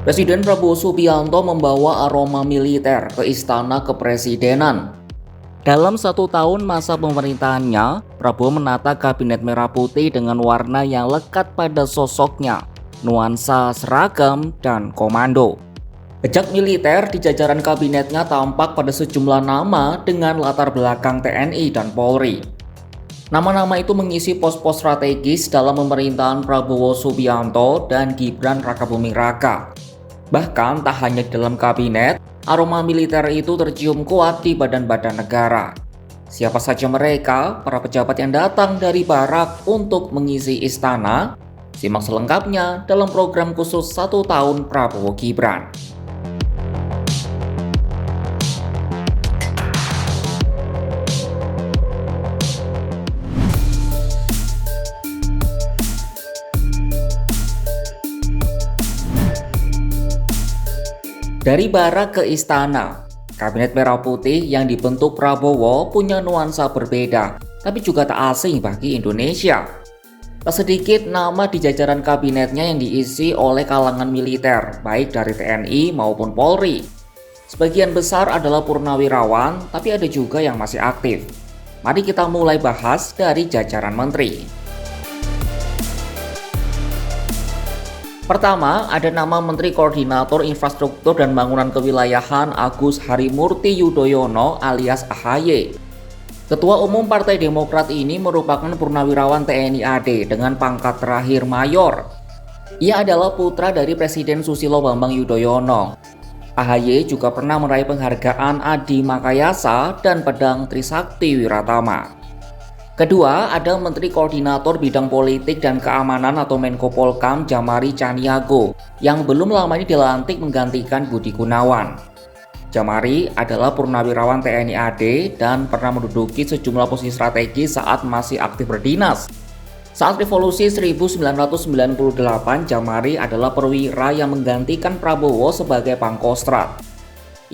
Presiden Prabowo Subianto membawa aroma militer ke Istana Kepresidenan. Dalam 1 tahun masa pemerintahannya, Prabowo menata kabinet merah putih dengan warna yang lekat pada sosoknya, nuansa seragam dan komando. Jejak militer di jajaran kabinetnya tampak pada sejumlah nama dengan latar belakang TNI dan Polri. Nama-nama itu mengisi pos-pos strategis dalam pemerintahan Prabowo Subianto dan Gibran Rakabuming Raka. Bahkan tak hanya di dalam kabinet, aroma militer itu tercium kuat di badan-badan negara. Siapa saja mereka, para pejabat yang datang dari barak untuk mengisi istana? Simak selengkapnya dalam program khusus 1 tahun Prabowo Gibran. Dari barak ke istana, kabinet merah putih yang dibentuk Prabowo punya nuansa berbeda, tapi juga tak asing bagi Indonesia. Tak sedikit nama di jajaran kabinetnya yang diisi oleh kalangan militer, baik dari TNI maupun Polri. Sebagian besar adalah purnawirawan, tapi ada juga yang masih aktif. Mari kita mulai bahas dari jajaran menteri. Pertama, ada nama Menteri Koordinator Infrastruktur dan Bangunan Kewilayahan Agus Harimurti Yudhoyono alias AHY. Ketua Umum Partai Demokrat ini merupakan purnawirawan TNI AD dengan pangkat terakhir mayor. Ia adalah putra dari Presiden Susilo Bambang Yudhoyono. AHY juga pernah meraih penghargaan Adi Makayasa dan Pedang Trisakti Wiratama. Kedua, ada Menteri Koordinator Bidang Politik dan Keamanan atau Menko Polkam Djamari Tjaniago yang belum lama ini dilantik menggantikan Budi Gunawan. Djamari adalah purnawirawan TNI AD dan pernah menduduki sejumlah posisi strategis saat masih aktif berdinas. Saat Revolusi 1998, Djamari adalah perwira yang menggantikan Prabowo sebagai Pangkostrat.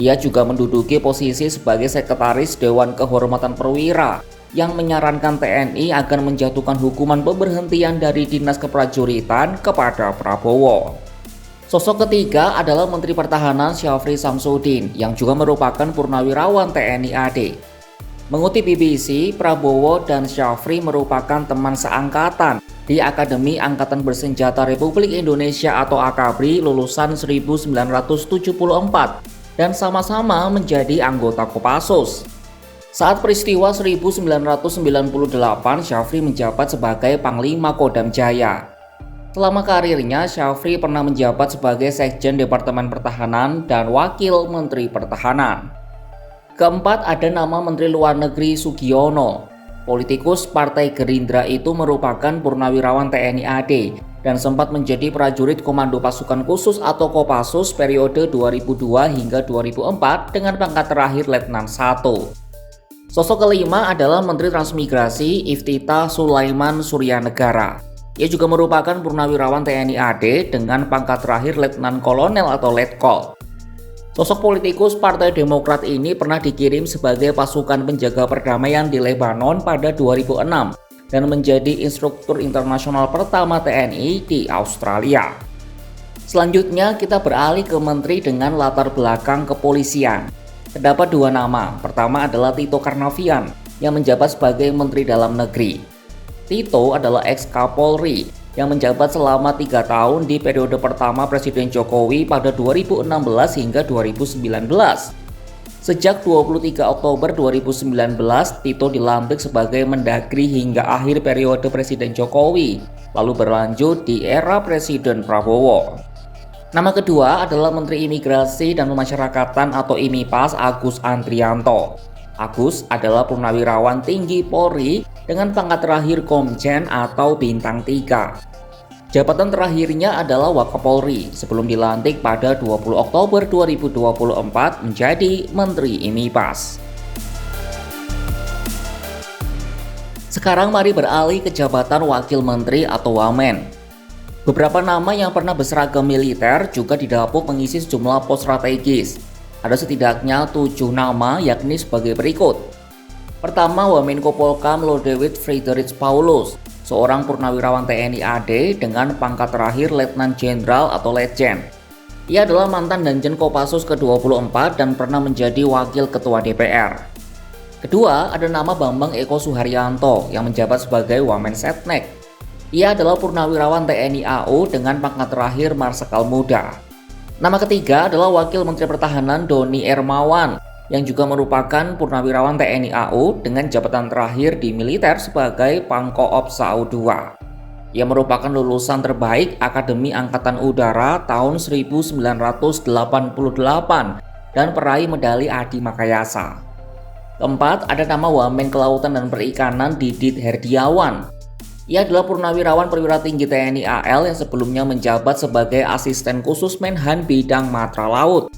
Ia juga menduduki posisi sebagai Sekretaris Dewan Kehormatan Perwira yang menyarankan TNI agar menjatuhkan hukuman pemberhentian dari Dinas Keprajuritan kepada Prabowo. Sosok ketiga adalah Menteri Pertahanan Syafri Samsudin yang juga merupakan purnawirawan TNI AD. Mengutip BBC, Prabowo dan Syafri merupakan teman seangkatan di Akademi Angkatan Bersenjata Republik Indonesia atau AKABRI lulusan 1974 dan sama-sama menjadi anggota Kopassus. Saat peristiwa 1998, Syafri menjabat sebagai Panglima Kodam Jaya. Selama karirnya, Syafri pernah menjabat sebagai Sekjen Departemen Pertahanan dan Wakil Menteri Pertahanan. Keempat, ada nama Menteri Luar Negeri Sugiono. Politikus Partai Gerindra itu merupakan purnawirawan TNI AD dan sempat menjadi prajurit Komando Pasukan Khusus atau Kopassus periode 2002 hingga 2004 dengan pangkat terakhir Letnan 1. Sosok kelima adalah Menteri Transmigrasi Iftitah Sulaiman Suryanegara. Ia juga merupakan purnawirawan TNI AD dengan pangkat terakhir Letnan Kolonel atau Letkol. Sosok politikus Partai Demokrat ini pernah dikirim sebagai pasukan penjaga perdamaian di Lebanon pada 2006 dan menjadi instruktur internasional pertama TNI di Australia. Selanjutnya kita beralih ke menteri dengan latar belakang kepolisian. Terdapat 2 nama. Pertama adalah Tito Karnavian yang menjabat sebagai Menteri Dalam Negeri. Tito adalah ex-Kapolri yang menjabat selama 3 tahun di periode pertama Presiden Jokowi pada 2016 hingga 2019. Sejak 23 Oktober 2019, Tito dilantik sebagai Mendagri hingga akhir periode Presiden Jokowi, lalu berlanjut di era Presiden Prabowo. Nama kedua adalah Menteri Imigrasi dan Pemasyarakatan atau IMIPAS Agus Andrianto. Agus adalah purnawirawan tinggi Polri dengan pangkat terakhir Komjen atau Bintang 3. Jabatan terakhirnya adalah Wakapolri sebelum dilantik pada 20 Oktober 2024 menjadi Menteri IMIPAS. Sekarang mari beralih ke jabatan Wakil Menteri atau Wamen. Beberapa nama yang pernah berseragam militer juga didapuk mengisi sejumlah pos strategis. Ada setidaknya 7 nama yakni sebagai berikut. Pertama, Wamenko Polkam Lodewijk Friedrich Paulus, seorang purnawirawan TNI AD dengan pangkat terakhir Letnan Jenderal atau Letjen. Ia adalah mantan Danjen Kopassus ke-24 dan pernah menjadi Wakil Ketua DPR. Kedua, ada nama Bambang Eko Suharyanto yang menjabat sebagai Wamensetnek. Ia adalah purnawirawan TNI AU dengan pangkat terakhir Marsikal Muda. Nama ketiga adalah Wakil Menteri Pertahanan Doni Ermawan yang juga merupakan purnawirawan TNI AU dengan jabatan terakhir di militer sebagai Pangkoop SAU II. Ia merupakan lulusan terbaik Akademi Angkatan Udara tahun 1988 dan peraih medali Adi Makayasa. Keempat, ada nama Wamen Kelautan dan Perikanan Didit Herdiawan. Ia adalah purnawirawan perwira tinggi TNI AL yang sebelumnya menjabat sebagai asisten khusus Menhan bidang matra laut.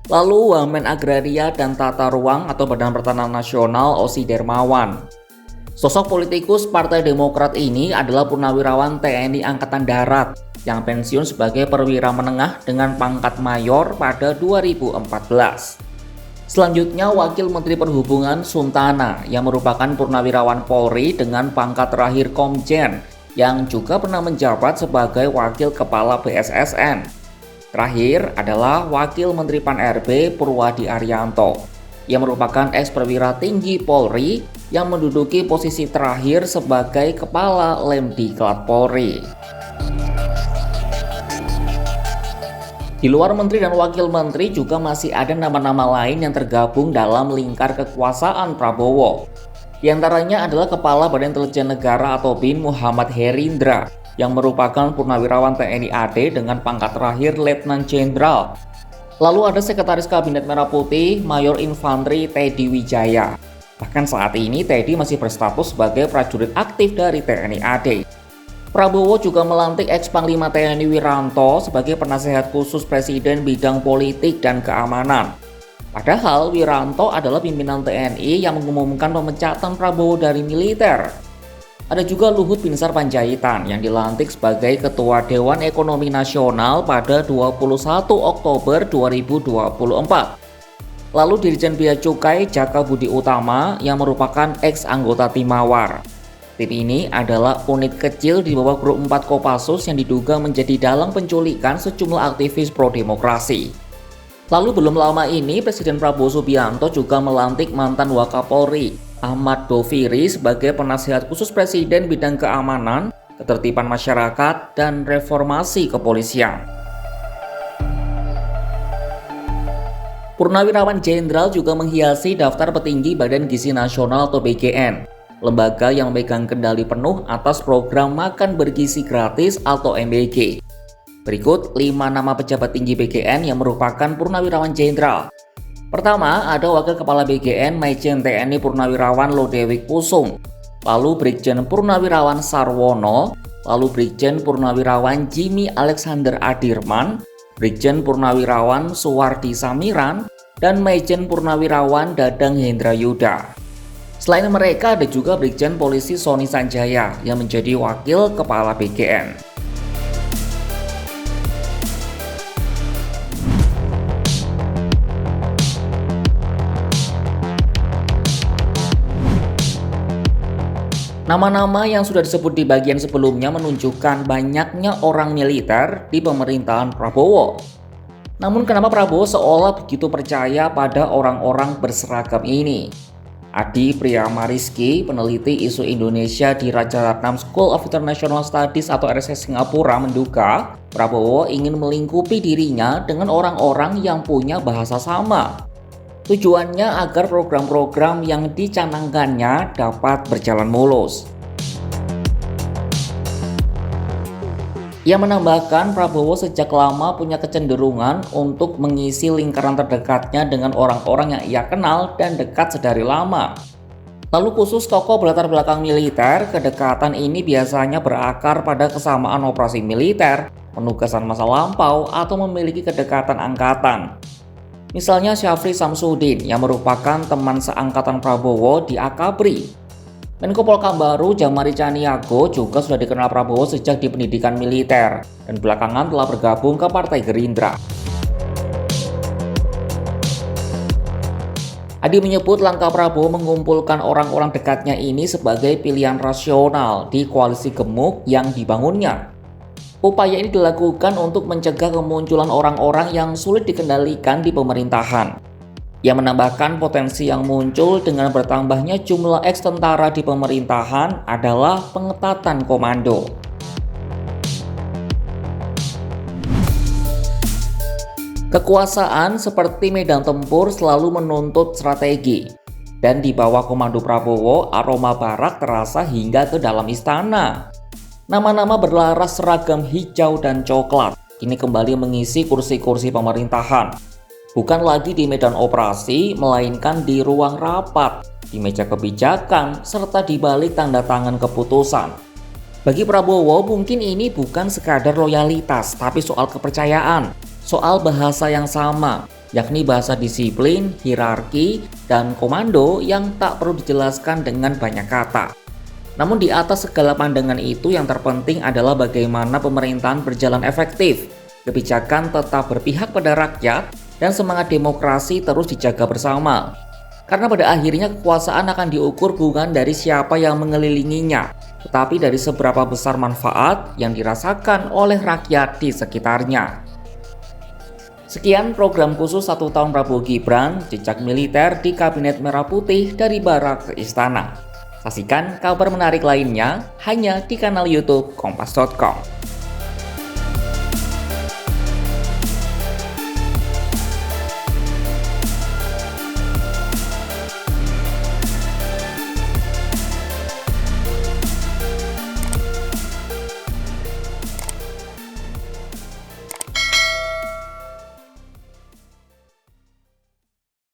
Lalu Wamen Agraria dan Tata Ruang atau Badan Pertanahan Nasional Osi Dermawan. Sosok politikus Partai Demokrat ini adalah purnawirawan TNI Angkatan Darat yang pensiun sebagai perwira menengah dengan pangkat mayor pada 2014. Selanjutnya Wakil Menteri Perhubungan Suntana yang merupakan purnawirawan Polri dengan pangkat terakhir Komjen yang juga pernah menjabat sebagai Wakil Kepala BSSN. Terakhir adalah Wakil Menteri Pan-RB Purwadi Arianto yang merupakan ex-perwira tinggi Polri yang menduduki posisi terakhir sebagai Kepala Lemdiklat Polri. Di luar menteri dan wakil menteri juga masih ada nama-nama lain yang tergabung dalam lingkar kekuasaan Prabowo. Di antaranya adalah Kepala Badan Intelijen Negara atau BIN Muhammad Herindra yang merupakan purnawirawan TNI AD dengan pangkat terakhir Letnan Jenderal. Lalu ada Sekretaris Kabinet Merah Putih Mayor Infantri Teddy Wijaya. Bahkan saat ini Teddy masih berstatus sebagai prajurit aktif dari TNI AD. Prabowo juga melantik ex-Panglima TNI Wiranto sebagai penasehat khusus Presiden bidang politik dan keamanan. Padahal Wiranto adalah pimpinan TNI yang mengumumkan pemecatan Prabowo dari militer. Ada juga Luhut Binsar Panjaitan yang dilantik sebagai Ketua Dewan Ekonomi Nasional pada 21 Oktober 2024. Lalu Dirjen Bea Cukai Jaka Budi Utama yang merupakan ex-anggota Tim Mawar. Tim ini adalah unit kecil di bawah grup 4 Kopassus yang diduga menjadi dalang penculikan sejumlah aktivis pro-demokrasi. Lalu belum lama ini Presiden Prabowo Subianto juga melantik mantan Wakapolri Ahmad Doviri sebagai penasihat khusus Presiden bidang keamanan, ketertiban masyarakat, dan reformasi kepolisian. Purnawirawan Jenderal juga menghiasi daftar petinggi Badan Gizi Nasional atau BGN, lembaga yang memegang kendali penuh atas program makan bergizi gratis atau MBG. Berikut 5 nama pejabat tinggi BGN yang merupakan purnawirawan jenderal. Pertama, ada Wakil Kepala BGN Maijen TNI Purnawirawan Lodewijk Pusung, lalu Brigjen Purnawirawan Sarwono, lalu Brigjen Purnawirawan Jimmy Alexander Adirman, Brigjen Purnawirawan Suwardi Samiran, dan Maijen Purnawirawan Dadang Hendra Yuda. Selain mereka ada juga Brigjen Polisi Sony Sanjaya yang menjadi Wakil Kepala BGN. Nama-nama yang sudah disebut di bagian sebelumnya menunjukkan banyaknya orang militer di pemerintahan Prabowo. Namun kenapa Prabowo seolah begitu percaya pada orang-orang berseragam ini? Adi Priyamariski, peneliti isu Indonesia di Rajaratnam School of International Studies atau RSS Singapura menduga Prabowo ingin melingkupi dirinya dengan orang-orang yang punya bahasa sama. Tujuannya agar program-program yang dicanangkannya dapat berjalan mulus. Ia menambahkan Prabowo sejak lama punya kecenderungan untuk mengisi lingkaran terdekatnya dengan orang-orang yang ia kenal dan dekat sedari lama. Lalu khusus tokoh berlatar belakang militer, kedekatan ini biasanya berakar pada kesamaan operasi militer, penugasan masa lampau, atau memiliki kedekatan angkatan. Misalnya Syafri Samsudin yang merupakan teman seangkatan Prabowo di Akabri. Menko Polkam baru Jamari Caniago juga sudah dikenal Prabowo sejak di pendidikan militer dan belakangan telah bergabung ke Partai Gerindra. Adi menyebut langkah Prabowo mengumpulkan orang-orang dekatnya ini sebagai pilihan rasional di koalisi gemuk yang dibangunnya. Upaya ini dilakukan untuk mencegah kemunculan orang-orang yang sulit dikendalikan di pemerintahan. Ia menambahkan potensi yang muncul dengan bertambahnya jumlah eks-tentara di pemerintahan adalah pengetatan komando. Kekuasaan seperti medan tempur selalu menuntut strategi. Dan di bawah komando Prabowo, aroma barak terasa hingga ke dalam istana. Nama-nama berlaras seragam hijau dan coklat kini kembali mengisi kursi-kursi pemerintahan. Bukan lagi di medan operasi, melainkan di ruang rapat, di meja kebijakan, serta di balik tanda tangan keputusan. Bagi Prabowo, mungkin ini bukan sekadar loyalitas, tapi soal kepercayaan, soal bahasa yang sama, yakni bahasa disiplin, hierarki, dan komando yang tak perlu dijelaskan dengan banyak kata. Namun di atas segala pandangan itu yang terpenting adalah bagaimana pemerintahan berjalan efektif, kebijakan tetap berpihak pada rakyat, dan semangat demokrasi terus dijaga bersama. Karena pada akhirnya kekuasaan akan diukur bukan dari siapa yang mengelilinginya, tetapi dari seberapa besar manfaat yang dirasakan oleh rakyat di sekitarnya. Sekian program khusus 1 tahun Prabowo Gibran, jejak militer di Kabinet Merah Putih dari Barak ke Istana. Saksikan kabar menarik lainnya hanya di kanal YouTube Kompas.com.